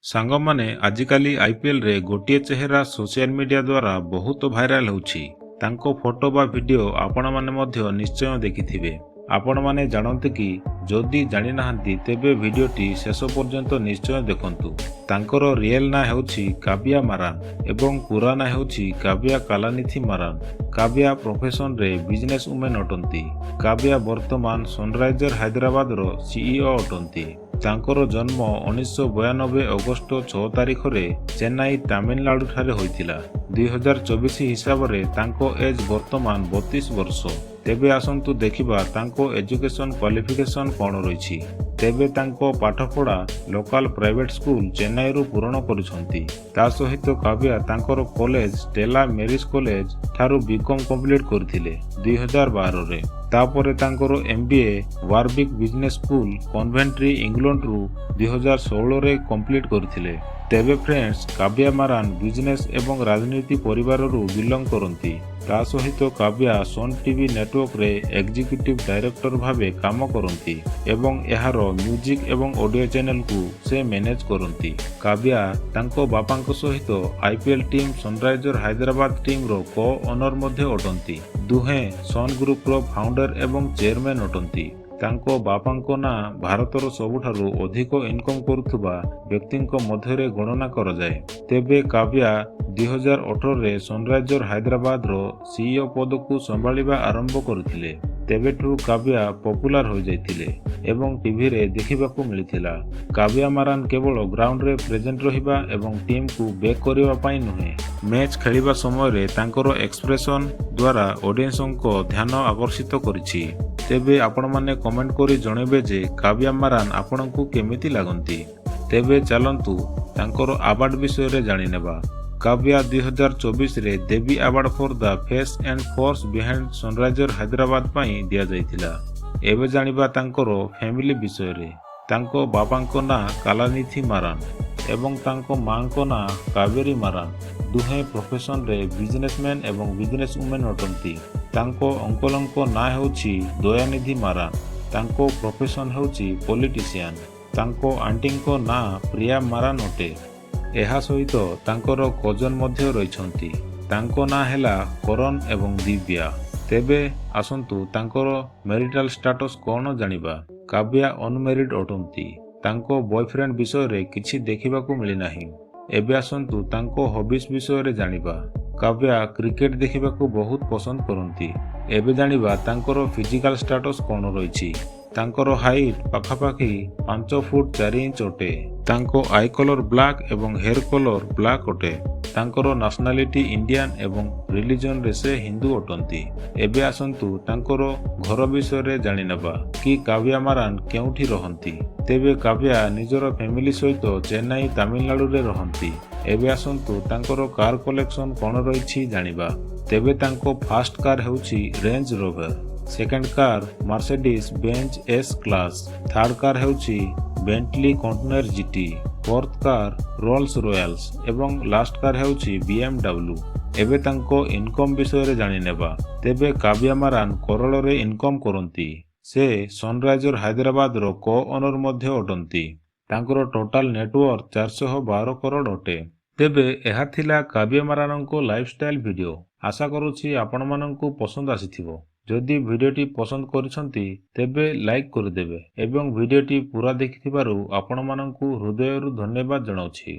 ସାଙ୍ଗମାନେ ଆଜିକାଲି ଆଇପିଏଲ୍ ରେ ଗୋଟିଏ ଚେହେରା ସୋସିଆଲ ମିଡିଆ ଦ୍ୱାରା ବହୁତ ଭାଇରାଲ ହେଉଛି। ତାଙ୍କ ଫଟୋ ବା ଭିଡିଓ ଆପଣମାନେ ମଧ୍ୟ ନିଶ୍ଚୟ ଦେଖିଥିବେ। ଆପଣମାନେ ଜାଣନ୍ତି କି? ଯଦି ଜାଣିନାହାନ୍ତି ତେବେ ଭିଡିଓଟି ଶେଷ ପର୍ଯ୍ୟନ୍ତ ନିଶ୍ଚୟ ଦେଖନ୍ତୁ। ତାଙ୍କର ରିଏଲ ନାଁ ହେଉଛି କାବ୍ୟା ମାରାନ ଏବଂ ପୁରା ନାଁ ହେଉଛି କାବ୍ୟା କାଲାନିଥି ମାରାନ। କାବ୍ୟା ପ୍ରଫେସନରେ ବିଜନେସ ଉମେନ୍ ଅଟନ୍ତି। କାବ୍ୟା ବର୍ତ୍ତମାନ ସନରାଇଜର ହାଇଦ୍ରାବାଦର ସିଇଓ ଅଟନ୍ତି। ତାଙ୍କର ଜନ୍ମ 1992 ଅଗଷ୍ଟ 6 ତାରିଖରେ ଚେନ୍ନାଇ ତାମିଲନାଡୁଠାରେ ହୋଇଥିଲା। 2024 ହିସାବରେ ତାଙ୍କ ଏଜ୍ ବର୍ତ୍ତମାନ 32 ବର୍ଷ। ତେବେ ଆସନ୍ତୁ ଦେଖିବା ତାଙ୍କ ଏଜୁକେସନ କ୍ୱାଲିଫିକେସନ କ'ଣ ରହିଛି। ତେବେ ତାଙ୍କ ପାଠପଢ଼ା ଲୋକାଲ ପ୍ରାଇଭେଟ ସ୍କୁଲ ଚେନ୍ନାଇରୁ ପୂରଣ କରିଛନ୍ତି। ତା ସହିତ କାବ୍ୟା ତାଙ୍କର କଲେଜ ଷ୍ଟେଲା ମେରିସ୍ କଲେଜ ଠାରୁ ବିକମ୍ କମ୍ପ୍ଲିଟ୍ କରିଥିଲେ 2012ରେ। ତାପରେ ତାଙ୍କର MBA ୱାରବିକ୍ ବିଜନେସ୍ ସ୍କୁଲ କନଭେଣ୍ଟ୍ରି ଇଂଲଣ୍ଡରୁ 2016ରେ କମ୍ପ୍ଲିଟ୍ କରିଥିଲେ। ତେବେ ଫ୍ରେଣ୍ଡସ୍, କାବ୍ୟା ମାରାନ ବିଜନେସ୍ ଏବଂ ରାଜନୀତି ପରିବାରରୁ ବିଲଙ୍ଗ କରନ୍ତି। ତା ସହିତ କାବ୍ୟା ସନ୍ ଟିଭି ନେଟୱାର୍କରେ ଏକ୍ଜିକ୍ୟୁଟିଭ୍ ଡାଇରେକ୍ଟର ଭାବେ କାମ କରନ୍ତି ଏବଂ ଏହାର ମ୍ୟୁଜିକ୍ ଏବଂ ଅଡିଓ ଚ୍ୟାନେଲକୁ ସେ ମ୍ୟାନେଜ୍ କରନ୍ତି। କାବ୍ୟା ତାଙ୍କ ବାପାଙ୍କ ସହିତ IPL ଟିମ୍ ସନରାଇଜର ହାଇଦ୍ରାବାଦ ଟିମ୍ର କୋ-ଓନର ମଧ୍ୟ ଅଟନ୍ତି। ଦୁହେଁ ସନ୍ ଗ୍ରୁପର ଫାଉଣ୍ଡର ଏବଂ ଚେୟାରମ୍ୟାନ୍ ଅଟନ୍ତି। ତାଙ୍କ ବାପାଙ୍କ ନାଁ ଭାରତର ସବୁଠାରୁ ଅଧିକ ଇନକମ୍ କରୁଥିବା ବ୍ୟକ୍ତିଙ୍କ ମଧ୍ୟରେ ଗଣନା କରାଯାଏ। ତେବେ କାବ୍ୟା 2018ରେ ସନରାଇଜର ହାଇଦ୍ରାବାଦର ସିଇଓ ପଦକୁ ସମ୍ଭାଳିବା ଆରମ୍ଭ କରିଥିଲେ। ତେବେଠୁ କାବ୍ୟା ପପୁଲାର ହୋଇଯାଇଥିଲେ ଏବଂ ଟିଭିରେ ଦେଖିବାକୁ ମିଳିଥିଲା। କାବ୍ୟା ମାରାନ କେବଳ ଗ୍ରାଉଣ୍ଡରେ ପ୍ରେଜେଣ୍ଟ ରହିବା ଏବଂ ଟିମ୍କୁ ବ୍ୟାକ୍ କରିବା ପାଇଁ ନୁହେଁ, ମ୍ୟାଚ୍ ଖେଳିବା ସମୟରେ ତାଙ୍କର ଏକ୍ସପ୍ରେସନ ଦ୍ୱାରା ଅଡିଏନ୍ସଙ୍କ ଧ୍ୟାନ ଆକର୍ଷିତ କରିଛି। ତେବେ ଆପଣମାନେ କମେଣ୍ଟ କରି ଜଣାଇବେ ଯେ କାବ୍ୟା ମାରାନ ଆପଣଙ୍କୁ କେମିତି ଲାଗନ୍ତି। ତେବେ ଚାଲନ୍ତୁ ତାଙ୍କର ଆୱାର୍ଡ ବିଷୟରେ ଜାଣିନେବା। କାବ୍ୟା 2024ରେ Devi award for the face and force behind Sunriser Hyderabad ପାଇଁ ଦିଆଯାଇଥିଲା। ଏବେ ଜାଣିବା ତାଙ୍କର ଫ୍ୟାମିଲି ବିଷୟରେ। ତାଙ୍କ ବାପାଙ୍କ ନାଁ କାଲାନିଥି ମାରାନ ଏବଂ ତାଙ୍କ ମାଙ୍କ ନାଁ କାବେରୀ ମାରାନ। ଦୁହେଁ ପ୍ରଫେସନରେ ବିଜନେସମ୍ୟାନ୍ ଏବଂ ବିଜନେସ ଉମେନ୍ ଅଟନ୍ତି। ତାଙ୍କ ଅଙ୍କଲଙ୍କ ନାଁ ହେଉଛି ଦୟାନିଧି ମାରାନ। ତାଙ୍କ ପ୍ରଫେସନ ହେଉଛି ପଲିଟିସିଆନ୍। ତାଙ୍କ ଆଣ୍ଟିଙ୍କ ନାଁ ପ୍ରିୟା ମାରାନ ଅଟେ। ଏହା ସହିତ ତାଙ୍କର କଜନ ମଧ୍ୟ ରହିଛନ୍ତି। ତାଙ୍କ ନାଁ ହେଲା କରନ ଏବଂ ଦିବ୍ୟା। ତେବେ ଆସନ୍ତୁ ତାଙ୍କର ମ୍ୟାରିଟାଲ ଷ୍ଟାଟସ କ'ଣ ଜାଣିବା। କାବ୍ୟା ଅନମ୍ୟାରିଡ୍ ଅଟନ୍ତି। ତାଙ୍କ ବୟଫ୍ରେଣ୍ଡ ବିଷୟରେ କିଛି ଦେଖିବାକୁ ମିଳିନାହିଁ। ଏବେ ଆସନ୍ତୁ ତାଙ୍କ ହବିସ୍ ବିଷୟରେ ଜାଣିବା। କାବ୍ୟା କ୍ରିକେଟ ଦେଖିବାକୁ ବହୁତ ପସନ୍ଦ କରନ୍ତି। ଏବେ ଜାଣିବା ତାଙ୍କର ଫିଜିକାଲ ଷ୍ଟାଟସ କ'ଣ ରହିଛି। ତାଙ୍କର ହାଇଟ୍ ପାଖାପାଖି 5 ଫୁଟ 4 ଇଞ୍ଚ ଅଟେ। ତାଙ୍କ ଆଇ କଲର ବ୍ଲାକ୍ ଏବଂ ହେୟାର କଲର ବ୍ଲାକ୍ ଅଟେ। ତାଙ୍କର ନ୍ୟାସନାଲିଟି ଇଣ୍ଡିଆନ ଏବଂ ରିଲିଜନରେ ସେ ହିନ୍ଦୁ ଅଟନ୍ତି। ଏବେ ଆସନ୍ତୁ ତାଙ୍କର ଘର ବିଷୟରେ ଜାଣିନେବା କି କାବ୍ୟା ମାରାନ କେଉଁଠି ରହନ୍ତି। ତେବେ କାବ୍ୟା ନିଜର ଫ୍ୟାମିଲି ସହିତ ଚେନ୍ନାଇ ତାମିଲନାଡୁରେ ରହନ୍ତି। ଏବେ ଆସନ୍ତୁ ତାଙ୍କର କାର କଲେକ୍ସନ କ'ଣ ରହିଛି ଜାଣିବା। ତେବେ ତାଙ୍କ ଫାର୍ଷ୍ଟ କାର ହେଉଛି range rover, second car Mercedes Benz S class, third car ହେଉଛି ବେଣ୍ଟଲି କଣ୍ଟିନେର GT, fourth car rolls Royals ଏବଂ ଲାଷ୍ଟ କାର ହେଉଛି BMW। ଏବେ ତାଙ୍କ ଇନକମ୍ ବିଷୟରେ ଜାଣିନେବା। ତେବେ କାବ୍ୟା ମାରାନ କରୋଡ଼ରେ ଇନକମ୍ କରନ୍ତି। ସେ ସନରାଇଜର ହାଇଦ୍ରାବାଦର କୋ-ଓନର ମଧ୍ୟ ଅଟନ୍ତି। ତାଙ୍କର ଟୋଟାଲ ନେଟୱାର୍ଥ 412 କରୋଡ଼ ଅଟେ। ତେବେ ଏହା ଥିଲା କାବ୍ୟା ମାରାନଙ୍କ ଲାଇଫଷ୍ଟାଇଲ ଭିଡ଼ିଓ। ଆଶା କରୁଛି ଆପଣମାନଙ୍କୁ ପସନ୍ଦ ଆସିଥିବ। ଯଦି ଭିଡ଼ିଓଟି ପସନ୍ଦ କରିଛନ୍ତି ତେବେ ଲାଇକ୍ କରିଦେବେ ଏବଂ ଭିଡ଼ିଓଟି ପୁରା ଦେଖିଥିବାରୁ ଆପଣମାନଙ୍କୁ ହୃଦୟରୁ ଧନ୍ୟବାଦ ଜଣାଉଛି।